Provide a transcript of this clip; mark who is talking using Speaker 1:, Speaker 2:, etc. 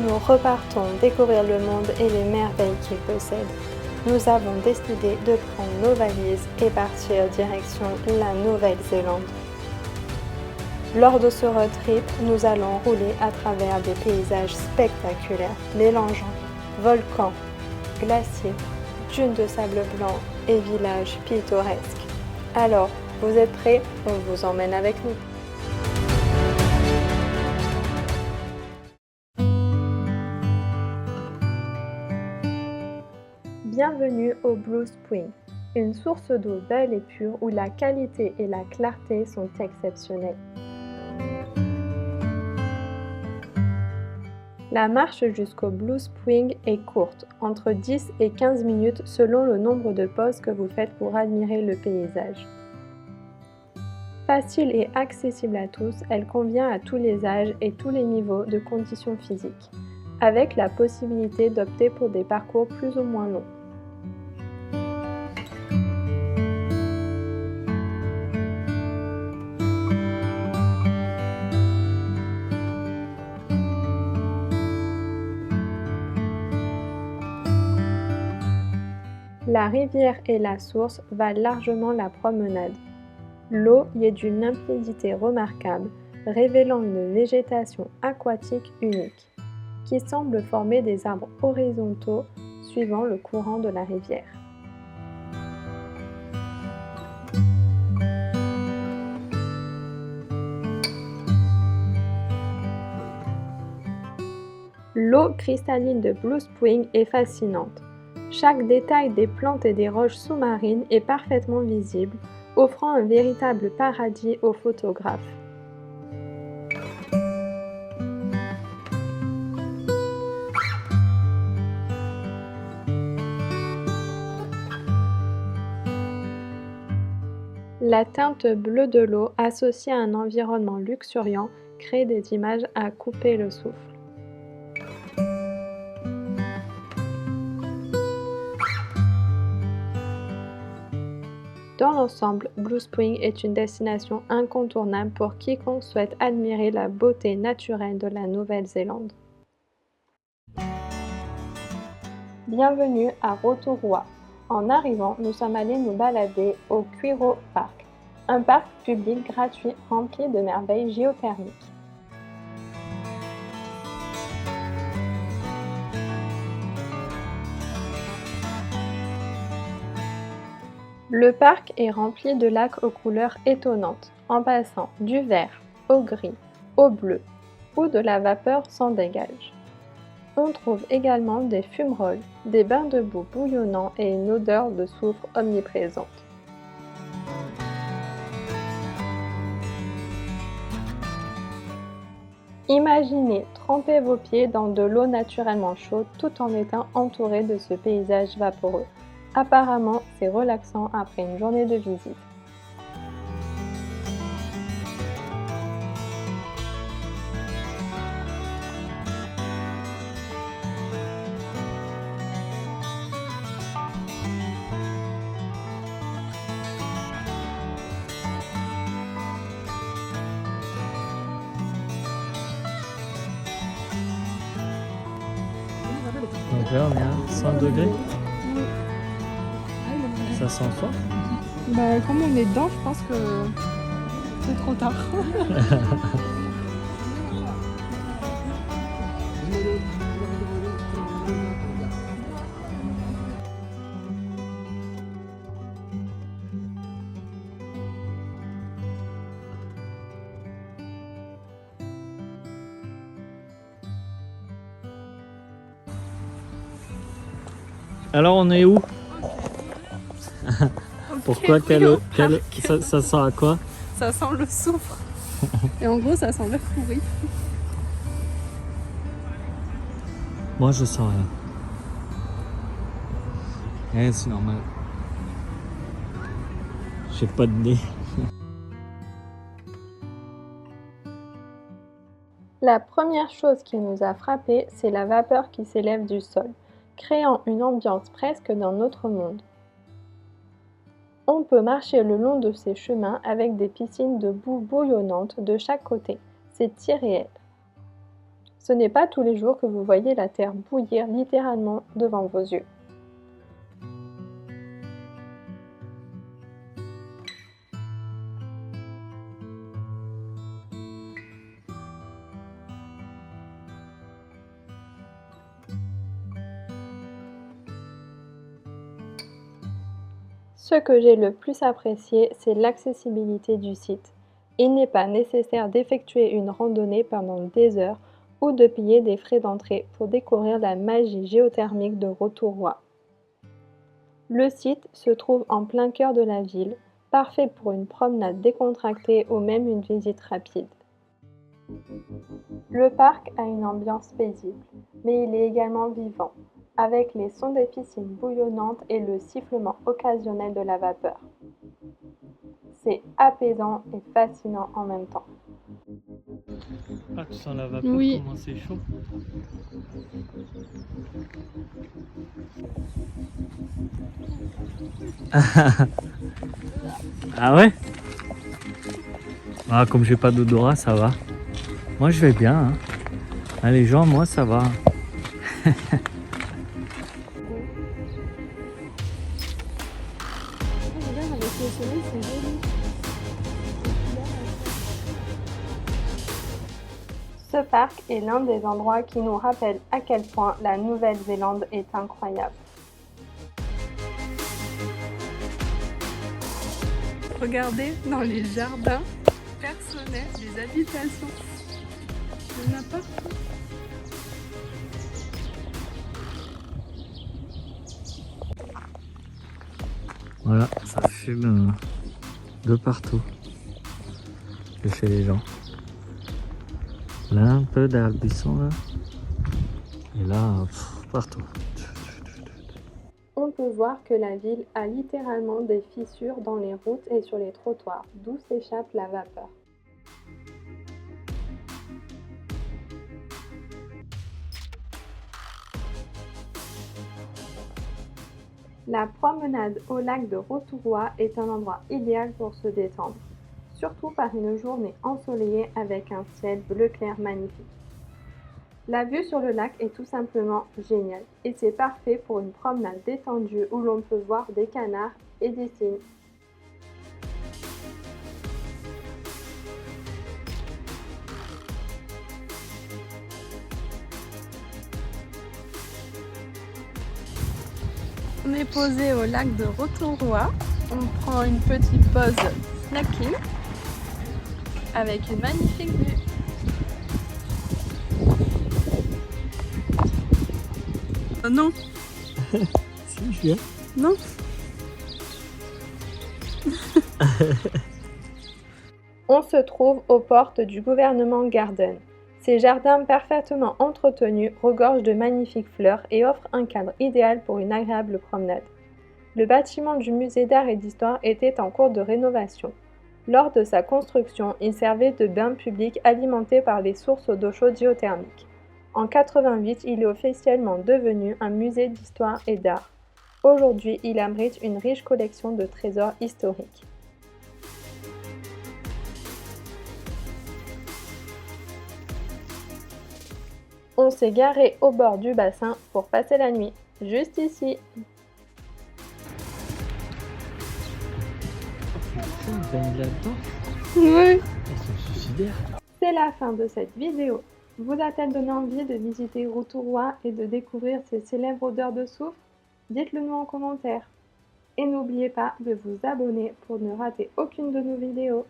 Speaker 1: nous repartons découvrir le monde et les merveilles qu'il possède. Nous avons décidé de prendre nos valises et partir direction la Nouvelle-Zélande. Lors de ce road trip, nous allons rouler à travers des paysages spectaculaires, mélangeant volcans, glaciers, dunes de sable blanc et villages pittoresques. Alors, vous êtes prêts? On vous emmène avec nous. Bienvenue au Blue Spring, une source d'eau belle et pure où la qualité et la clarté sont exceptionnelles. La marche jusqu'au Blue Spring est courte, entre 10 et 15 minutes selon le nombre de pauses que vous faites pour admirer le paysage. Facile et accessible à tous, elle convient à tous les âges et tous les niveaux de conditions physiques, avec la possibilité d'opter pour des parcours plus ou moins longs. La rivière et la source valent largement la promenade. L'eau y est d'une limpidité remarquable, révélant une végétation aquatique unique, qui semble former des arbres horizontaux suivant le courant de la rivière. L'eau cristalline de Blue Spring est fascinante. Chaque détail des plantes et des roches sous-marines est parfaitement visible, offrant un véritable paradis aux photographes. La teinte bleue de l'eau, associée à un environnement luxuriant, crée des images à couper le souffle. Dans l'ensemble, Blue Spring est une destination incontournable pour quiconque souhaite admirer la beauté naturelle de la Nouvelle-Zélande. Bienvenue à Rotorua. En arrivant, nous sommes allés nous balader au Quiro Park, un parc public gratuit rempli de merveilles géothermiques. Le parc est rempli de lacs aux couleurs étonnantes, en passant du vert au gris, au bleu, où de la vapeur s'en dégage. On trouve également des fumerolles, des bains de boue bouillonnants et une odeur de soufre omniprésente. Imaginez tremper vos pieds dans de l'eau naturellement chaude tout en étant entouré de ce paysage vaporeux. Apparemment, c'est relaxant après une journée de visite.
Speaker 2: Donc là, on est à 100 degrés. Ça sent fort.
Speaker 3: Bah, comme on est dedans, je pense que c'est trop tard.
Speaker 2: Alors, on est où? Pourquoi ça sent à quoi?
Speaker 3: Ça sent le soufre. Et en gros, ça sent l'œuf pourri.
Speaker 2: Moi, je sens rien. C'est normal. J'ai pas de nez.
Speaker 1: La première chose qui nous a frappé, c'est la vapeur qui s'élève du sol, créant une ambiance presque d'un autre monde. On peut marcher le long de ces chemins avec des piscines de boue bouillonnante de chaque côté. C'est irréel. Ce n'est pas tous les jours que vous voyez la terre bouillir littéralement devant vos yeux. Ce que j'ai le plus apprécié, c'est l'accessibilité du site. Il n'est pas nécessaire d'effectuer une randonnée pendant des heures ou de payer des frais d'entrée pour découvrir la magie géothermique de Rotorua. Le site se trouve en plein cœur de la ville, parfait pour une promenade décontractée ou même une visite rapide. Le parc a une ambiance paisible, mais il est également vivant, avec les sons des piscines bouillonnantes et le sifflement occasionnel de la vapeur. C'est apaisant et fascinant en même temps.
Speaker 2: Ah, tu sens la vapeur,
Speaker 3: Oui.
Speaker 2: comment c'est chaud. Ah ouais? Ah, comme j'ai pas d'odorat, ça va. Moi, je vais bien. Hein. Ah, les gens, moi, ça va.
Speaker 3: Regarde, avec le soleil, c'est joli.
Speaker 1: Ce parc est l'un des endroits qui nous rappelle à quel point la Nouvelle-Zélande est incroyable.
Speaker 3: Regardez dans les jardins personnels des habitations. Il y en a partout.
Speaker 2: Voilà, ça fume de partout. De chez les gens. Là, un peu derrière le buisson, là. Et là, partout.
Speaker 1: On peut voir que la ville a littéralement des fissures dans les routes et sur les trottoirs, d'où s'échappe la vapeur. La promenade au lac de Rotorua est un endroit idéal pour se détendre, surtout par une journée ensoleillée avec un ciel bleu clair magnifique. La vue sur le lac est tout simplement géniale et c'est parfait pour une promenade détendue où l'on peut voir des canards et des cygnes.
Speaker 3: On est posé au lac de Rotorua. On prend une petite pause snacking avec une magnifique vue. Oh non,
Speaker 2: Si, je viens.
Speaker 3: non.
Speaker 1: On se trouve aux portes du Government Garden. Ces jardins parfaitement entretenus regorgent de magnifiques fleurs et offrent un cadre idéal pour une agréable promenade. Le bâtiment du musée d'art et d'histoire était en cours de rénovation. Lors de sa construction, il servait de bain public alimenté par les sources d'eau chaude géothermique. En 88, il est officiellement devenu un musée d'histoire et d'art. Aujourd'hui, il abrite une riche collection de trésors historiques. On s'est garé au bord du bassin pour passer la nuit, juste ici.
Speaker 2: Putain, baigne là-dedans.
Speaker 3: Oui.
Speaker 2: Elles sont suicidaires.
Speaker 1: C'est la fin de cette vidéo. Vous a-t-elle donné envie de visiter Rotorua et de découvrir ces célèbres odeurs de soufre? Dites-le nous en commentaire. Et n'oubliez pas de vous abonner pour ne rater aucune de nos vidéos.